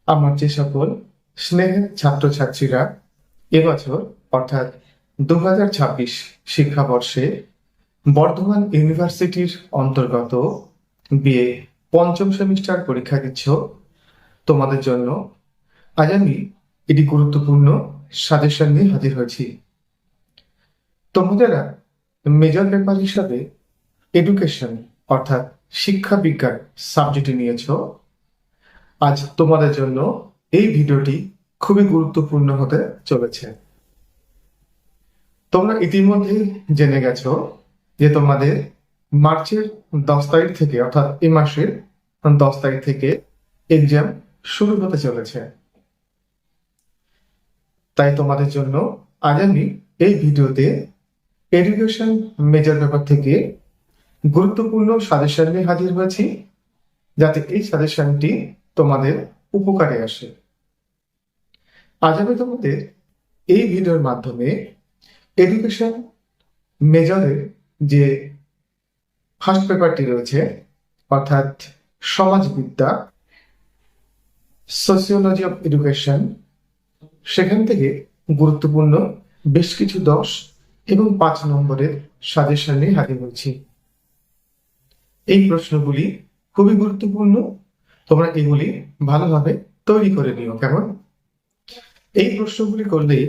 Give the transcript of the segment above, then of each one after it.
আমার যে সকল স্নেহের ছাত্রছাত্রীরা এবছর অর্থাৎ 2026 শিক্ষাবর্ষে বর্ধমান ইউনিভার্সিটির অন্তর্গত বিএ পঞ্চম সেমিস্টার পরীক্ষা দিচ্ছ, তোমাদের জন্য আজ আমি একটি গুরুত্বপূর্ণ সাজেশন নিয়ে হাজির হয়েছি। তোমরা মেজর পেপার হিসাবে এডুকেশন অর্থাৎ শিক্ষা বিজ্ঞান সাবজেক্ট নিয়েছ, আজ তোমাদের জন্য এই ভিডিওটি খুবই গুরুত্বপূর্ণ হতে চলেছে। তোমরা ইতিমধ্যে জেনে গেছো যে তোমাদের মার্চের 10 তারিখ থেকে অর্থাৎ এই মাসের 10 তারিখ থেকে এক্সাম শুরু হতে চলেছে। তাই তোমাদের জন্য আজ আমি এই ভিডিওতে এডুকেশন মেজর পেপার থেকে গুরুত্বপূর্ণ সাজেশন নিয়ে হাজির হয়েছি, যাতে এই সাজেশনটি তোমাদের উপকারে আসে। আজ আমি তোমাদের এই ভিডিওর মাধ্যমে এডুকেশন মেজরের যে ফার্স্ট পেপারটি রয়েছে অর্থাৎ সমাজবিদ্যা, সোসিওলজি অফ এডুকেশন, সেখান থেকে গুরুত্বপূর্ণ বেশ কিছু 10 এবং 5 নম্বরের সাজেশন নিয়ে হাজির হয়েছি। এই প্রশ্নগুলি খুবই গুরুত্বপূর্ণ, তোমরা এগুলি ভালোভাবে তৈরি করে নিও। কেমন? এই প্রশ্নগুলি করলেই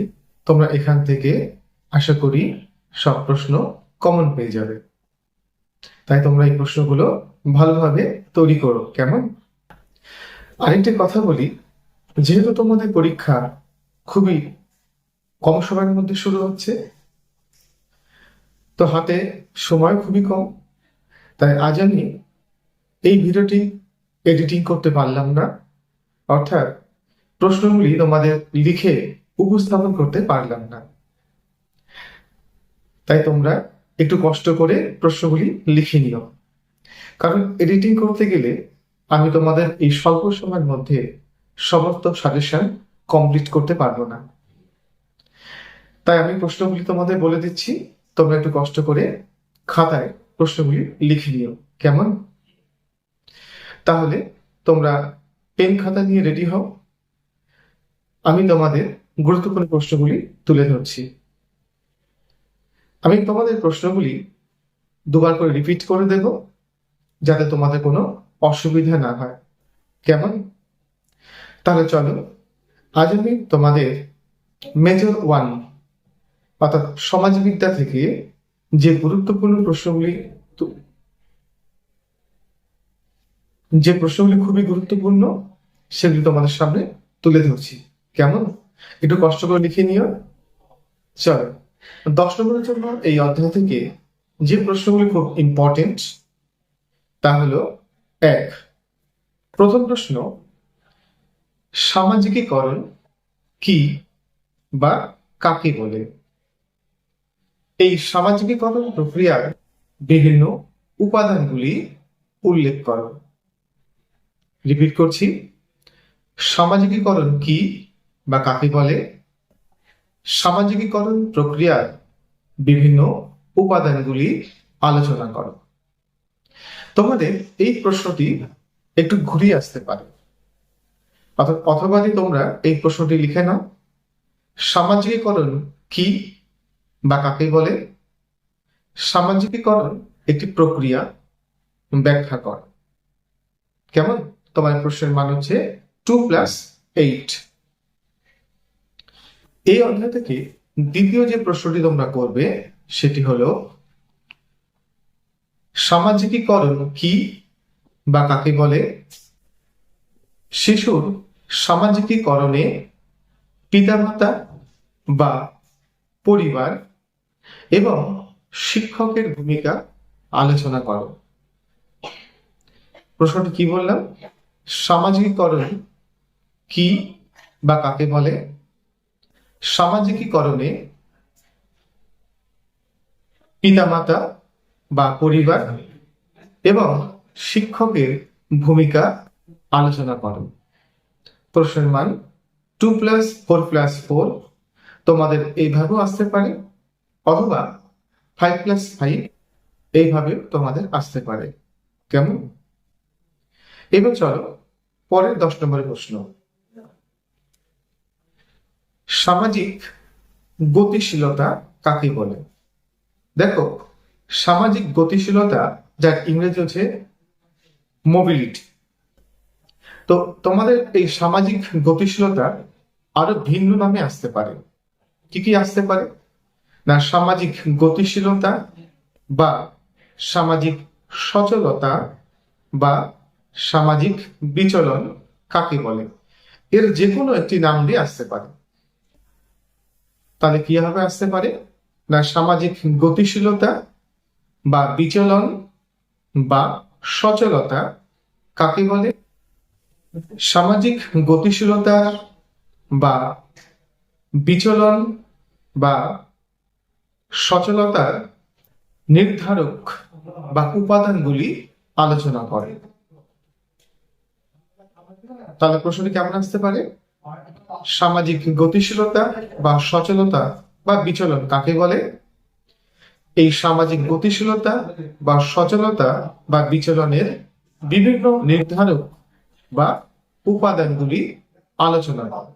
তোমরা এখান থেকে আশা করি সব প্রশ্ন কমন পেয়ে যাবে। তাই তোমরা এই প্রশ্নগুলো ভালোভাবে তৈরি করো। কেমন? আরেকটি কথা বলি, যেহেতু তোমাদের পরীক্ষা খুবই কম সময়ের মধ্যে শুরু হচ্ছে, তো হাতে সময় খুবই কম, তাই আজ আমি এই ভিডিওটি এডিটিং করতে পারলাম না, অর্থাৎ প্রশ্নগুলি তোমাদের লিখে উপস্থাপন করতে পারলাম না। তাই তোমরা একটু কষ্ট করে প্রশ্নগুলি লিখে নিও, কারণ এডিটিং করতে গেলে আমি তোমাদের এই স্বল্প সময়ের মধ্যে সমস্ত সাজেশন কমপ্লিট করতে পারবো না। তাই আমি প্রশ্নগুলি তোমাদের বলে দিচ্ছি, তোমরা একটু কষ্ট করে খাতায় প্রশ্নগুলি লিখে নিও। কেমন? তাহলে তোমরা পেন খাতা নিয়ে রেডি হও, আমি তোমাদের গুরুত্বপূর্ণ প্রশ্নগুলি তুলে ধরছি। আমি তোমাদের প্রশ্নগুলি দুবার করে রিপিট করে দেব, যাতে তোমাদের কোনো অসুবিধা না হয়। কেমন? তাহলে চলো, আজ আমি তোমাদের মেজর 1 অর্থাৎ সমাজবিদ্যা থেকে যে গুরুত্বপূর্ণ প্রশ্নগুলি খুবই গুরুত্বপূর্ণ সেগুলি তোমাদের সামনে তুলে ধরছি। কেমন? একটু কষ্ট করে লিখে নিও। চলো, 10 নম্বরের জন্য এই অধ্যায় থেকে যে প্রশ্নগুলি খুব ইম্পর্টেন্ট তা হলো 1, প্রথম প্রশ্ন, সামাজিকীকরণ কি বা কাকে বলে? এই সামাজিকীকরণ প্রক্রিয়ার বিভিন্ন উপাদানগুলি উল্লেখ করো। রিপিট করছি, সামাজিকীকরণ কি বা কাকে বলে? সামাজিকীকরণ প্রক্রিয়ার বিভিন্ন উপাদানগুলি আলোচনা করো। তোমাদের এই প্রশ্নটি একটু ঘুরিয়ে আসতে পারে, অথবা তোমরা এই প্রশ্নটি লিখে নাও, সামাজিকীকরণ কি বা কাকে বলে? সামাজিকীকরণ একটি প্রক্রিয়া, ব্যাখ্যা কর। কেমন? তোমার প্রশ্নের মান হচ্ছে 2+8। এই অধ্যায় থেকে দ্বিতীয় যে প্রশ্নটি তোমরা করবে সেটি হলো, সামাজিকীকরণ কি বা কাকে বলে? শিশুর সামাজিকীকরণে পিতামাতা বা পরিবার এবং শিক্ষকের ভূমিকা আলোচনা করো। প্রশ্নটি কি বললাম? সামাজিকীকরণ কি বা কাকে বলে? সামাজিকীকরণে পিতামাতা বা পরিবার এবং শিক্ষকের ভূমিকা আলোচনা করো। প্রশ্নের মান 2+4+4, তোমাদের এইভাবেও আসতে পারে, অথবা 5+5 এইভাবেও তোমাদের আসতে পারে। কেমন? এবার চলো পরের 10 নম্বরের প্রশ্ন, সামাজিক গতিশীলতা কাকে বলে? দেখো, সামাজিক গতিশীলতা, যার ইংরেজি হচ্ছে মোবিলিটি। তো তোমাদের এই সামাজিক গতিশীলতা আরো ভিন্ন নামে আসতে পারে। কি কি আসতে পারে না, সামাজিক গতিশীলতা বা সামাজিক সচলতা বা সামাজিক বিচলন কাকে বলে? এর যে কোনো একটি নাম দিয়ে আসতে পারে। তাহলে কিভাবে আসতে পারে না, সামাজিক গতিশীলতা বা বিচলন বা সচলতা কাকে বলে? সামাজিক গতিশীলতা বা বিচলন বা সচলতার নির্ধারক বা উপাদানগুলি আলোচনা করে। তাহলে প্রশ্নটি কেমন আসতে পারে? সামাজিক গতিশীলতা বা সচলতা বা বিচলন কাকে বলে? এই সামাজিক গতিশীলতা বা সচলতা বা বিচলনের বিভিন্ন নির্ধারক বা উপাদানগুলি আলোচনা করে।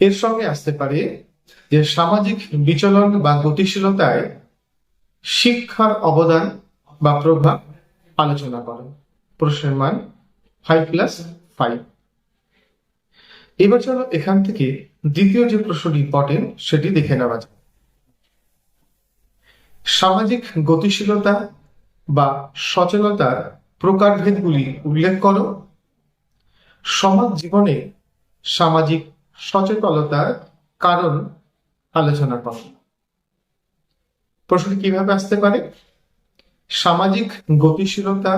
এর সঙ্গে আসতে পারে যে সামাজিক বিচলন বা গতিশীলতায় শিক্ষার অবদান বা প্রভাব আলোচনা করে। প্রশ্নের মান 5+5। এবার চলো এখান থেকে দ্বিতীয় যে প্রশ্নটি ইম্পর্টেন্ট সেটি দেখে নেওয়া যায়। সামাজিক গতিশীলতা বা সচলতার প্রকারভেদগুলি উল্লেখ করো। সমাজ জীবনে সামাজিক সচেতনতার কারণ আলোচনা করো। প্রশ্নটি কিভাবে আসতে পারে? সামাজিক গতিশীলতা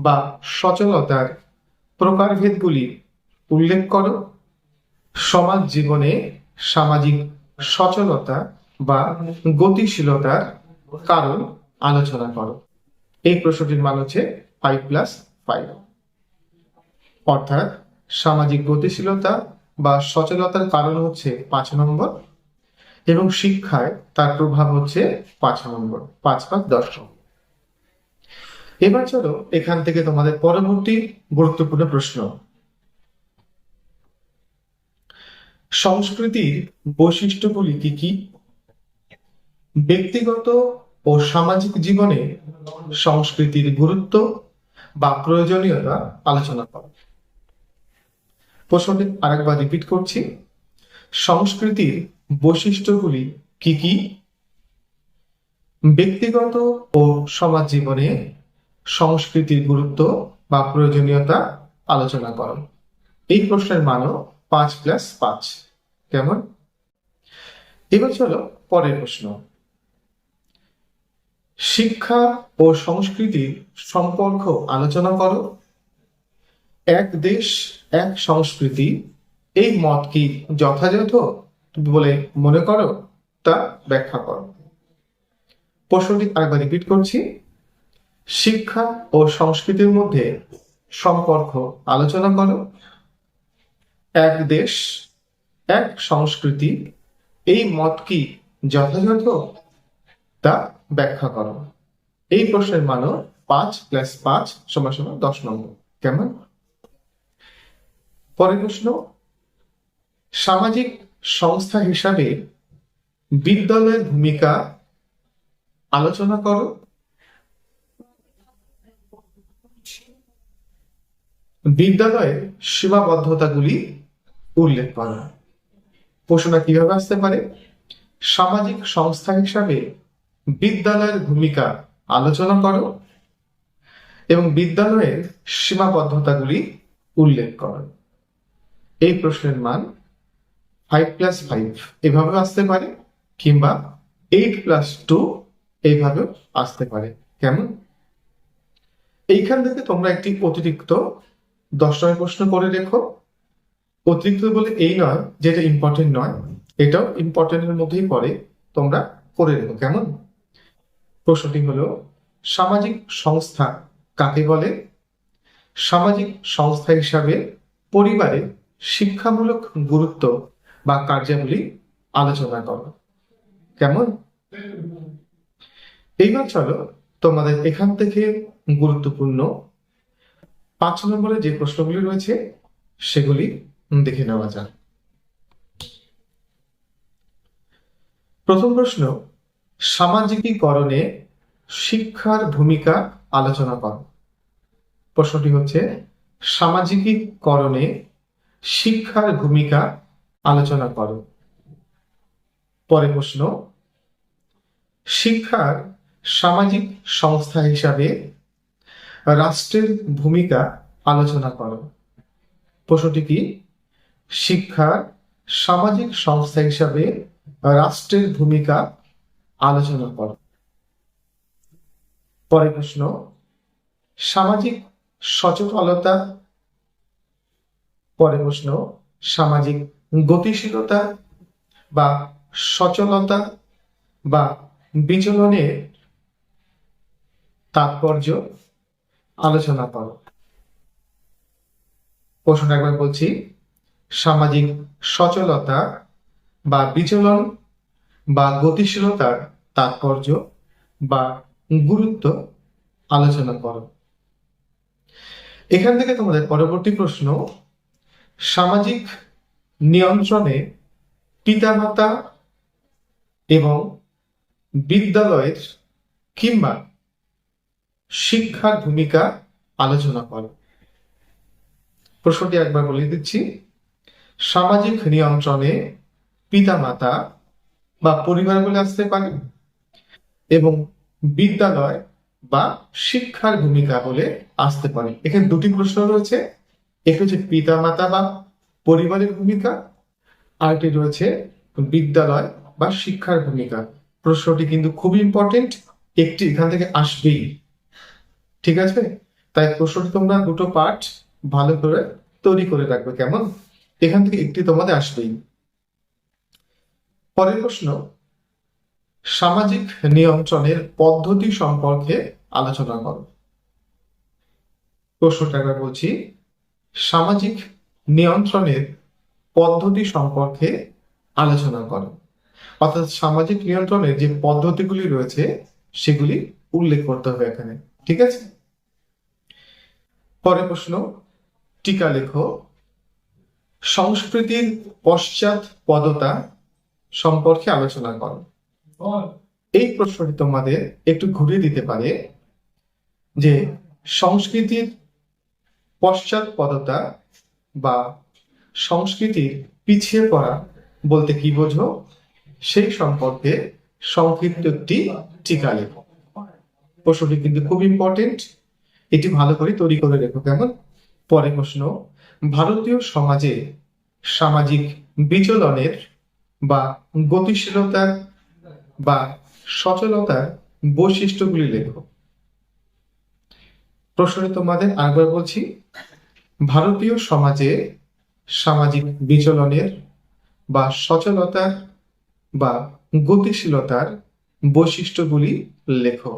বা সচলতার প্রকারভেদগুলি উল্লেখ করো। সমাজ জীবনে সামাজিক সচলতা বা গতিশীলতার কারণ আলোচনা করো। এই প্রশ্নটির মান হচ্ছে 5+5। অর্থাৎ সামাজিক গতিশীলতা বা সচলতার কারণ হচ্ছে 5 নম্বর এবং শিক্ষায় তার প্রভাব হচ্ছে 5 নম্বর। 5+10। এবার চলো এখান থেকে তোমাদের পরবর্তী গুরুত্বপূর্ণ প্রশ্ন। সংস্কৃতির বৈশিষ্ট্যগুলি কি কি? ব্যক্তিগত ও সামাজিক জীবনে সংস্কৃতির গুরুত্ব বা প্রয়োজনীয়তা আলোচনা করো। প্রশ্নটি আরেকবার রিপিট করছি। সংস্কৃতির বৈশিষ্ট্যগুলি কি কি? ব্যক্তিগত ও সমাজ জীবনে সংস্কৃতির গুরুত্ব বা প্রয়োজনীয়তা আলোচনা করো। এই প্রশ্নের মানও 5+5। কেমন? এবার চলো পরের প্রশ্ন। শিক্ষা ও সংস্কৃতির সম্পর্ক আলোচনা করো। এক দেশ এক সংস্কৃতি, এই মত কি যথাযথ বলে মনে করো? তা ব্যাখ্যা করো। প্রশ্নটি আরেকবার রিপিট করছি। শিক্ষা ও সংস্কৃতির মধ্যে সম্পর্ক আলোচনা করো। এক দেশ এক সংস্কৃতি, এই মত কি যথাযথ তা ব্যাখ্যা করো। এই প্রশ্নের মানও 5+5 = 10 নম্বর। কেমন? পরের প্রশ্ন। সামাজিক সংস্থা হিসাবে বিদ্যালয়ের ভূমিকা আলোচনা করো। বিদ্যালয়ের সীমাবদ্ধতাগুলি উল্লেখ করো। প্রশ্নটা কিভাবে আসতে পারে? সামাজিক সংস্থা হিসাবে বিদ্যালয়ের ভূমিকা আলোচনা করো এবং বিদ্যালয়ের সীমাবদ্ধতাগুলি উল্লেখ করো। এই প্রশ্নের মান 5+5 এভাবে আসতে পারে কিংবা 8+2 এইভাবে আসতে পারে। কেমন? এইখান থেকে তোমরা একটি অতিরিক্ত 10 নম্বর প্রশ্ন করে রেখো। অতিরিক্ত বলে এই নয় যেটা ইম্পর্টেন্ট নয়, এটাও ইম্পর্টেন্টের মধ্যেই পড়ে, তোমরা করে রেখো। কেমন? প্রশ্নটি হলো, সামাজিক সংস্থা কাকে বলে? সামাজিক সংস্থা হিসাবে পরিবারের শিক্ষামূলক গুরুত্ব বা কার্যাবলী আলোচনা করো। কেমন? এইবার চলো তোমাদের এখান থেকে গুরুত্বপূর্ণ 5 নম্বরে যে প্রশ্নগুলি রয়েছে সেগুলি দেখে নেওয়া যাক। প্রথম প্রশ্ন, সামাজিকীকরণে শিক্ষার ভূমিকা আলোচনা করো। প্রশ্নটি হচ্ছে সামাজিকীকরণে শিক্ষার ভূমিকা আলোচনা করো। পরের প্রশ্ন, শিক্ষার সামাজিক সংস্থা হিসাবে রাষ্ট্রের ভূমিকা আলোচনা করো। প্রশ্নটি কি? শিক্ষার সামাজিক সংস্থা হিসাবে রাষ্ট্রের ভূমিকা আলোচনা করো। পরের প্রশ্ন, সামাজিক সচেতনতা। পরের প্রশ্ন, সামাজিক গতিশীলতা বা সচলতা বা বিচলনের তাৎপর্য আলোচনা করো। প্রশ্নটা একবার বলছি, সামাজিক সচলতা বা বিচলন বা গতিশীলতার তাৎপর্য বা গুরুত্ব আলোচনা করো। এখান থেকে তোমাদের পরবর্তী প্রশ্ন, সামাজিক নিয়ন্ত্রণে পিতামাতা এবং বিদ্যালয়ের কিংবা শিক্ষার ভূমিকা আলোচনা করো। প্রশ্নটি একবার বলে দিচ্ছি, সামাজিক নিয়ন্ত্রণে পিতামাতা বা পরিবার বলে আসতে পারে এবং বিদ্যালয় বা শিক্ষার ভূমিকা বলে আসতে পারে। এখানে দুটি প্রশ্ন রয়েছে, একটি হচ্ছে পিতামাতা বা পরিবারের ভূমিকা, আরেকটি রয়েছে বিদ্যালয় বা শিক্ষার ভূমিকা। প্রশ্নটি কিন্তু খুবই ইম্পর্টেন্ট, একটি এখান থেকে আসবেই, ঠিক আছে? তাই প্রশ্নটি তোমরা দুটো পার্ট ভালো করে তৈরি করে রাখবে, কেমন? এখান থেকে একটি তোমাদের আসবেই। পরের প্রশ্ন, সামাজিক নিয়ন্ত্রণের পদ্ধতি সম্পর্কে আলোচনা করো। প্রশ্নটা একবার বলছি, সামাজিক নিয়ন্ত্রণের পদ্ধতি সম্পর্কে আলোচনা করো। অর্থাৎ সামাজিক নিয়ন্ত্রণের যে পদ্ধতিগুলি রয়েছে সেগুলি উল্লেখ করতে হবে এখানে, ঠিক আছে? পরের প্রশ্ন, টিকা লেখো। সংস্কৃতির পশ্চাৎপদতা সম্পর্কে আলোচনা করো। এই প্রশ্নটি তোমাদের একটু ঘুরিয়ে দিতে পারে যে সংস্কৃতির পশ্চাৎপদতা বা সংস্কৃতির পিছিয়ে পড়া বলতে কি বোঝো, সেই সম্পর্কে সংক্ষিপ্ত একটি টিকা লেখো। প্রশ্নটি কিন্তু খুব ইম্পর্টেন্ট, এটি ভালো করে তৈরি করে রেখো, কেমন? পরের প্রশ্ন, ভারতীয় সমাজে সামাজিক বিচলনের বা গতিশীলতার বা সচলতার বৈশিষ্ট্যগুলি লেখো। প্রশ্নটি তোমাদের আরেকবার বলছি, ভারতীয় সমাজে সামাজিক বিচলনের বা সচলতার বা গতিশীলতার বৈশিষ্ট্যগুলি লেখো।